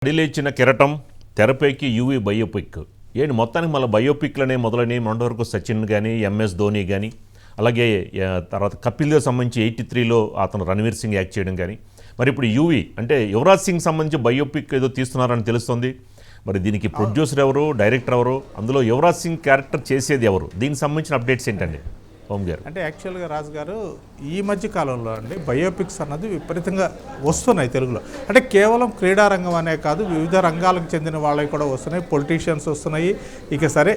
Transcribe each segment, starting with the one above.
లేచిన కెరటం తెరపైకి యూవీ బయోపిక్ ఏంటి మొత్తానికి మళ్ళీ బయోపిక్లనే మొదలని మొన్నటి సచిన్ కానీ ఎంఎస్ ధోని కానీ అలాగే తర్వాత కపిల్ దేవ్ సంబంధించి 83లో అతను రణవీర్ సింగ్ యాక్ట్ చేయడం కానీ మరి ఇప్పుడు యూవీ అంటే యువరాజ్ సింగ్ సంబంధించి బయోపిక్ ఏదో తీస్తున్నారని తెలుస్తుంది. మరి దీనికి ప్రొడ్యూసర్ ఎవరు, డైరెక్టర్ ఎవరు, అందులో యువరాజ్ సింగ్ క్యారెక్టర్ చేసేది ఎవరు, దీనికి సంబంధించిన అప్డేట్స్ ఏంటండి ఓం గారు? అంటే యాక్చువల్గా రాజు గారు ఈ మధ్య కాలంలో అండి బయోపిక్స్ అన్నది విపరీతంగా వస్తున్నాయి తెలుగులో. అంటే కేవలం క్రీడారంగం అనే కాదు, వివిధ రంగాలకు చెందిన వాళ్ళకి కూడా వస్తున్నాయి, పొలిటీషియన్స్ వస్తున్నాయి. ఇక సరే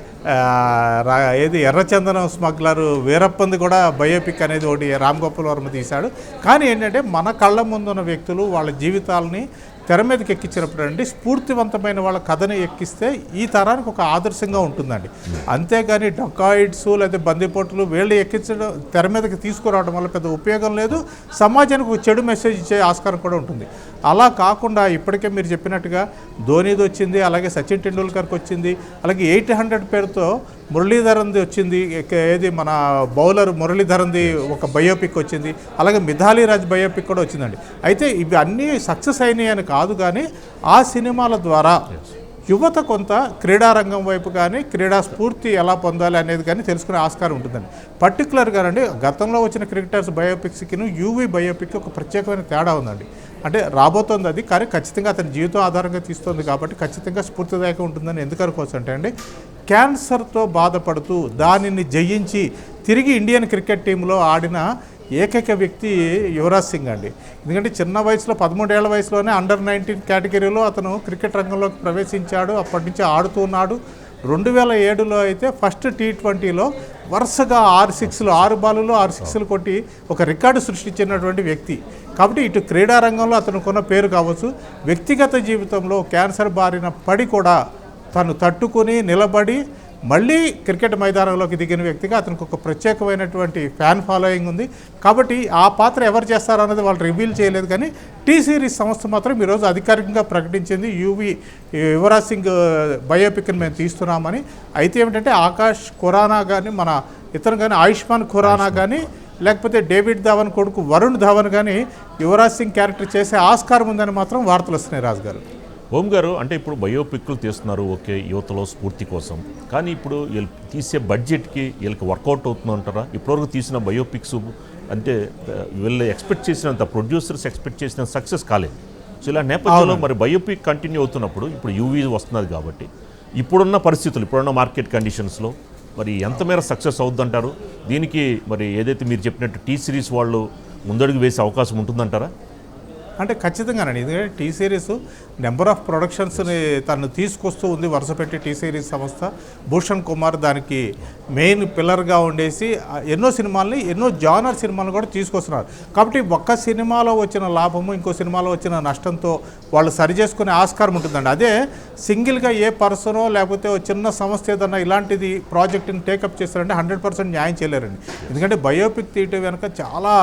ఎర్రచందనం స్మగ్లర్ వీరప్పంది కూడా బయోపిక్ అనేది ఒకటి రామ్ గోపాల్ వర్మ తీశాడు. కానీ ఏంటంటే మన కళ్ళ ముందున్న వ్యక్తులు వాళ్ళ జీవితాలని తెర మీదకి ఎక్కించినప్పుడు అండి స్ఫూర్తివంతమైన వాళ్ళ కథని ఎక్కిస్తే ఈ తరానికి ఒక ఆదర్శంగా ఉంటుందండి. అంతేగాని డకాయిడ్స్ లేదా బందిపోట్లు వీళ్ళు ఎక్కించడం తెర మీదకి తీసుకురావడం వల్ల పెద్ద ఉపయోగం లేదు, సమాజానికి ఒక చెడు మెసేజ్ ఇచ్చే ఆస్కారం కూడా ఉంటుంది. అలా కాకుండా ఇప్పటికే మీరు చెప్పినట్టుగా ధోనిది వచ్చింది, అలాగే సచిన్ టెండూల్కర్కి వచ్చింది, అలాగే 800 పేరుతో మురళీధరన్ది వచ్చింది, ఏది మన బౌలర్ మురళీధరన్ది ఒక బయోపిక్ వచ్చింది, అలాగే మిథాలీ రాజ్ బయోపిక్ కూడా వచ్చిందండి. అయితే ఇవి అన్నీ సక్సెస్ అయినాయి అని కాదు, కానీ ఆ సినిమాల ద్వారా యువత కొంత క్రీడారంగం వైపు కానీ క్రీడా స్ఫూర్తి ఎలా పొందాలి అనేది కానీ తెలుసుకునే ఆస్కారం ఉంటుందండి. పర్టికులర్గా అండి గతంలో వచ్చిన క్రికెటర్స్ బయోపిక్స్కిను యూవీ బయోపిక్ ఒక ప్రత్యేకమైన తేడా ఉందండి. అంటే రాబోతోంది అది, కానీ ఖచ్చితంగా అతని జీవితం ఆధారంగా తీస్తుంది కాబట్టి ఖచ్చితంగా స్ఫూర్తిదాయకంగా ఉంటుందని ఎందుకు అనుకోవచ్చు అంటే అండి, క్యాన్సర్తో బాధపడుతూ దానిని జయించి తిరిగి ఇండియన్ క్రికెట్ టీంలో ఆడిన ఏకైక వ్యక్తి యువరాజ్ సింగ్ అండి. ఎందుకంటే చిన్న వయసులో 13 ఏళ్ల వయసులోనే అండర్-19 కేటగిరీలో అతను క్రికెట్ రంగంలోకి ప్రవేశించాడు. అప్పటి నుంచి ఆడుతూ ఉన్నాడు. 2007లో అయితే ఫస్ట్ T20లో వరుసగా 6 బాలులో 6 సిక్స్లు కొట్టి ఒక రికార్డు సృష్టించినటువంటి వ్యక్తి. కాబట్టి ఇటు క్రీడారంగంలో అతనుకున్న పేరు కావచ్చు, వ్యక్తిగత జీవితంలో క్యాన్సర్ బారిన పడి కూడా తను తట్టుకుని నిలబడి మళ్ళీ క్రికెట్ మైదానంలోకి దిగిన వ్యక్తిగా అతనికి ఒక ప్రత్యేకమైనటువంటి ఫ్యాన్ ఫాలోయింగ్ ఉంది. కాబట్టి ఆ పాత్ర ఎవరు చేస్తారన్నది వాళ్ళు రివీల్ చేయలేదు, కానీ టీ సిరీస్ సంస్థ మాత్రం ఈరోజు అధికారికంగా ప్రకటించింది యువరాజ్ సింగ్ బయోపిక్ని మేము తీస్తున్నామని. అయితే ఏమిటంటే ఆకాష్ ఖురానా కానీ మన ఇతను కానీ ఆయుష్మాన్ ఖురానా కానీ లేకపోతే డేవిడ్ ధావన్ కొడుకు వరుణ్ ధావన్ కానీ యువరాజ్ సింగ్ క్యారెక్టర్ చేసే ఆస్కారం ఉందని మాత్రం వార్తలు వస్తున్నాయి రాజు గారు. ఓం గారు, అంటే ఇప్పుడు బయోపిక్లు తీస్తున్నారు, ఓకే, యువతలో స్ఫూర్తి కోసం, కానీ ఇప్పుడు వీళ్ళు తీసే బడ్జెట్కి వీళ్ళకి వర్కౌట్ అవుతుందంటారా? ఇప్పటివరకు తీసిన బయోపిక్స్ అంటే వీళ్ళు ఎక్స్పెక్ట్ చేసినంత, ప్రొడ్యూసర్స్ ఎక్స్పెక్ట్ చేసిన సక్సెస్ కాలేదు. సో ఇలా నేపథ్యంలో మరి బయోపిక్ కంటిన్యూ అవుతున్నప్పుడు ఇప్పుడు యూవీ వస్తున్నది కాబట్టి ఇప్పుడున్న పరిస్థితులు, ఇప్పుడున్న మార్కెట్ కండిషన్స్లో మరి ఎంత మేర సక్సెస్ అవుద్దంటారు? దీనికి మరి ఏదైతే మీరు చెప్పినట్టు టీ సిరీస్ వాళ్ళు ముందడుగు వేసే అవకాశం ఉంటుందంటారా? అంటే ఖచ్చితంగానండి, ఎందుకంటే టీ సిరీస్ నెంబర్ ఆఫ్ ప్రొడక్షన్స్ని తను తీసుకొస్తూ ఉంది వరుస పెట్టి. టీ సిరీస్ సంస్థ భూషణ్ కుమార్ దానికి మెయిన్ పిల్లర్గా ఉండేసి ఎన్నో సినిమాల్ని, ఎన్నో జానర్ సినిమాలను కూడా తీసుకొస్తున్నారు. కాబట్టి ఒక్క సినిమాలో వచ్చిన లాభము ఇంకో సినిమాలో వచ్చిన నష్టంతో వాళ్ళు సరి చేసుకునే ఆస్కారం ఉంటుందండి. అదే సింగిల్గా ఏ పర్సనో లేకపోతే చిన్న సంస్థ ఏదన్నా ఇలాంటిది ప్రాజెక్ట్ని టేకప్ చేస్తారంటే 100% న్యాయం చేయలేరండి. ఎందుకంటే బయోపిక్ తీయటం వెనక చాలా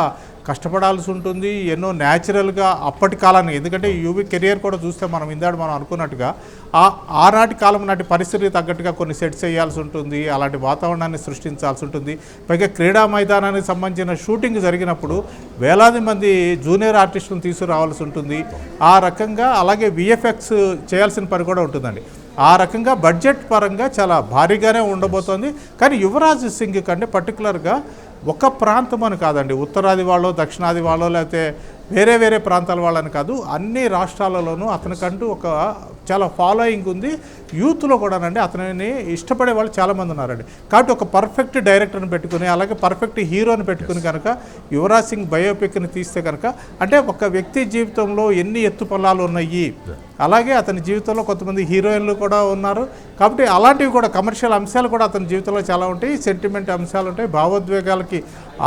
కష్టపడాల్సి ఉంటుంది, ఎన్నో న్యాచురల్గా అప్పటి కాలాన్ని. ఎందుకంటే యూవీ కెరియర్ కూడా చూస్తే మనం అనుకున్నట్టుగా ఆనాటి కాలం నాటి పరిస్థితికి తగ్గట్టుగా కొన్ని సెట్స్ వేయాల్సి ఉంటుంది, అలాంటి వాతావరణాన్ని సృష్టించాల్సి ఉంటుంది. పైగా క్రీడా మైదానానికి సంబంధించిన షూటింగ్ జరిగినప్పుడు వేలాది మంది జూనియర్ ఆర్టిస్టులను తీసుకురావాల్సి ఉంటుంది. ఆ రకంగా అలాగే విఎఫ్ఎక్స్ చేయాల్సిన పని కూడా ఉంటుందండి. ఆ రకంగా బడ్జెట్ పరంగా చాలా భారీగానే ఉండబోతోంది. కానీ యువరాజ్ సింగ్ కంటే పర్టికులర్గా ఒక ప్రాంతం అని కాదండి, ఉత్తరాది వాళ్ళు, దక్షిణాది వాళ్ళు, లేకపోతే వేరే ప్రాంతాల వాళ్ళని కాదు, అన్ని రాష్ట్రాలలోనూ అతనికంటూ ఒక చాలా ఫాలోయింగ్ ఉంది. యూత్లో కూడానండి అతనిని ఇష్టపడే వాళ్ళు చాలామంది ఉన్నారండి. కాబట్టి ఒక పర్ఫెక్ట్ డైరెక్టర్ని పెట్టుకుని అలాగే పర్ఫెక్ట్ హీరోని పెట్టుకుని కనుక యువరాజ్ సింగ్ బయోపిక్ని తీస్తే కనుక, అంటే ఒక వ్యక్తి జీవితంలో ఎన్ని ఎత్తుపల్లాలు ఉన్నాయి, అలాగే అతని జీవితంలో కొంతమంది హీరోయిన్లు కూడా ఉన్నారు. కాబట్టి అలాంటివి కూడా కమర్షియల్ అంశాలు కూడా అతని జీవితంలో చాలా ఉంటాయి, సెంటిమెంట్ అంశాలు ఉంటాయి, భావోద్వేగాలకి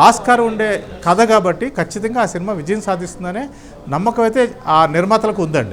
ఆస్కారం ఉండే కథ. కాబట్టి ఖచ్చితంగా ఆ సినిమా విజయం సాధిస్తుందనే నమ్మకం అయితే ఆ నిర్మాతలకు ఉందండి.